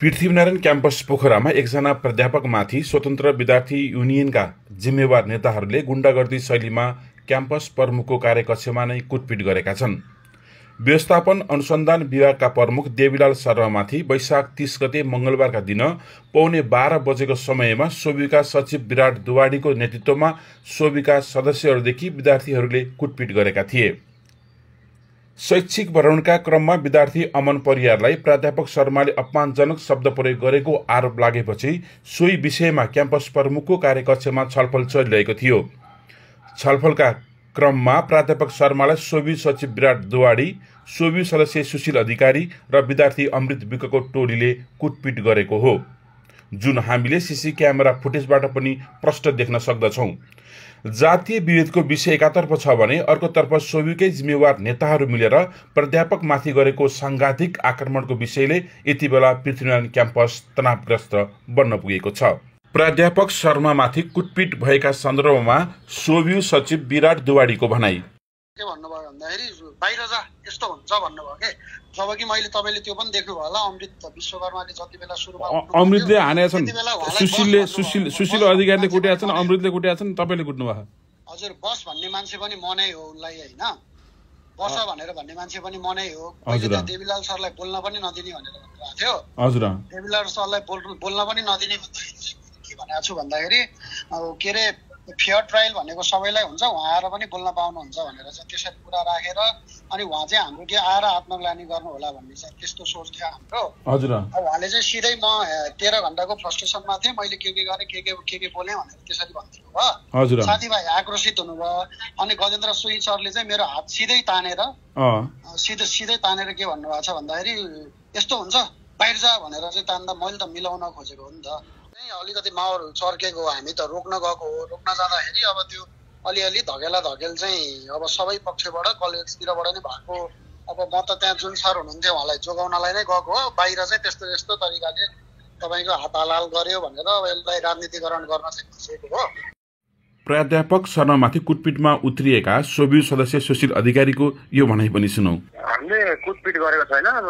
Prithvinarayan campus पोखरामा एकजना प्राध्यापकमाथि स्वतन्त्र विद्यार्थी युनियनका जिम्मेवार नेताहरूले गुण्डागर्दी शैलीमा क्याम्पस प्रमुखको कार्यकक्षमा नै कुटपिट गरेका छन्। व्यवस्थापन अनुसन्धान विभागका प्रमुख देवीलाल शर्मामाथि वैशाख 30 गते मंगलबारका दिन पौने 12 बजेको समयमा सोभिका सचिव विराट दुवाडीको नेतृत्वमा सोभिका सदस्यहरूदेखि विद्यार्थीहरूले कुटपिट गरेका थिए। शैक्षिक भ्रमणका क्रममा विद्यार्थी अमन परियारलाई प्राध्यापक शर्माले अपमानजनक शब्द प्रयोग गरेको आरोप लागेपछि सोही विषयमा क्याम्पस प्रमुखको कार्यकक्षमा छलफल चलिरहेको थियो। छलफलका क्रममा प्राध्यापक शर्मालाई सोभि सचिव विराट दुवाडी, सोभि सदस्य सुशील अधिकारी र विद्यार्थी अमृत विकको टोलीले कुटपिट गरेको हो, जुन हामीले सीसी क्यामेरा फुटेजबाट पनि प्रष्ट देख्न सक्दछौं। जातीय विभेदको विषय एकातर्फ छ भने अर्कोतर्फ सोभिकै जिम्मेवार नेताहरू मिलेर प्राध्यापकमाथि गरेको सांघातिक आक्रमणको विषयले यति बेला पृथ्वीनारायण क्याम्पस तनावग्रस्त बन्न पुगेको छ। प्राध्यापक शर्मामाथि कुटपिट भएका सन्दर्भमा सोभि सचिव विराट दुवाडीको भनाई के भन्नुभयो भन्दाखेरि बाहिर जा यस्तो हुन्छ भन्नुभयो के। जबकि मैले तपाईले त्यो पनि देख्नु भयो होला, अमृत विश्वकर्माले जति बेला सुरुमा अमृतले हानेका छन्, सुशील अधिकारीले कुटेका छन्, अमृतले कुटेका छन्, तपाईले कुट्नु भयो। हजुर, बस भन्ने मान्छे पनि म नै हो, उलाई हैन बस भनेर भन्ने मान्छे पनि म नै हो। अहिले देवीलाल सरलाई बोल्न पनि नदिने भनेर भन्नुभएको थियो। हजुर, देवीलाल सरलाई बोल्न पनि नदिने के भनेको छु भन्दाखेरि के रे फेयर ट्रायल भनेको सबैलाई हुन्छ, उहाँ आएर पनि बोल्न पाउनुहुन्छ भनेर चाहिँ त्यसरी कुरा राखेर अनि उहाँ चाहिँ हाम्रो के आएर आत्मग्लानी गर्नु होला भन्ने चाहिँ त्यस्तो सोच थियो हाम्रो। हजुर, उहाँले चाहिँ सिधै म 13 घण्टाको फ्रस्ट्रेसनमा थिएँ, मैले के गरेँ के बोलेँ भनेर त्यसरी भन्दिनु भयो। साथीभाइ आक्रोशित हुनुभयो अनि गजेन्द्र सुई सरले चाहिँ मेरो हात सिधै तानेर के भन्नुभएको छ भन्दाखेरि यस्तो हुन्छ बाहिर जा भनेर चाहिँ तान्दा मैले त मिलाउन खोजेको हो नि त। अलिकति माहौल चर्केको, हामी त रोक्न गएको हो। रोक्न जाँदाखेरि अब त्यो अलिअलि धकेल चाहिँ अब सबै पक्षबाट कलेजतिरबाट नै भएको। अब म त त्यहाँ जुन सर हुनुहुन्थ्यो उहाँलाई जोगाउनलाई नै गएको हो। बाहिर चाहिँ त्यस्तो तरिकाले तपाईँको हात हालाल गर्यो भनेर अब यसलाई राजनीतिकरण गर्न चाहिँ खोजेको हो। प्राध्यापक शर्मामाथि कुटपिटमा उत्रिएका सोभि सदस्य सुशील अधिकारीको यो भनाइ पनि सुनौ। हामीले कुटपिट गरेको छैन, अब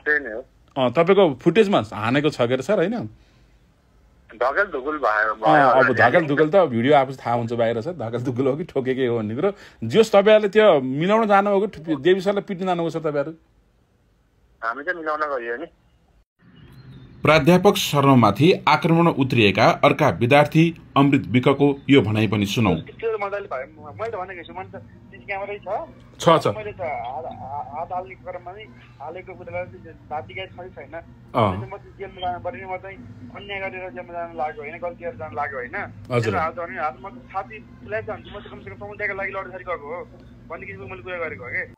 त्यही नै हो। तपाईको फुटेजमा हानेको छ के सर? हैन, धकेल धुकुल भयो। अब धकेल धुकुल त भिडियो आएपछि थाहा हुन्छ बाहिर छ, धकेल धुकुल हो कि ठोकेकै हो भन्ने कुरो। जोस् तपाईहरुले त्यो मिलाउन जानुभयो कि देवी सरलाई पिट्न जानुभयो सर तपाईहरु? हामी चाहिँ मिलाउन गयो नि। प्राध्यापक शर्मामाथि आक्रमण उत्रिएका अर्का विद्यार्थी अमृत विकको यो भनाइ पनि सुनौ। मैले त भनेको छु, मैले त सीसी क्यामेरै छ। मैले त हात हाल्ने क्रममा नै हालेको कुरालाई जातिकै छैन। म चाहिँ जेलमा जानु पर्ने, म चाहिँ अन्याय गरेर जेलमा जान लाग्यो होइन, गल्ती गरेर जान लाग्यो होइन। हात म साथीलाई जान्छु, म चाहिँ कमसेकम समुदायको लागि लड्दाखेरि गएको हो भन्ने किसिमको मैले कुरा गरेको हो कि।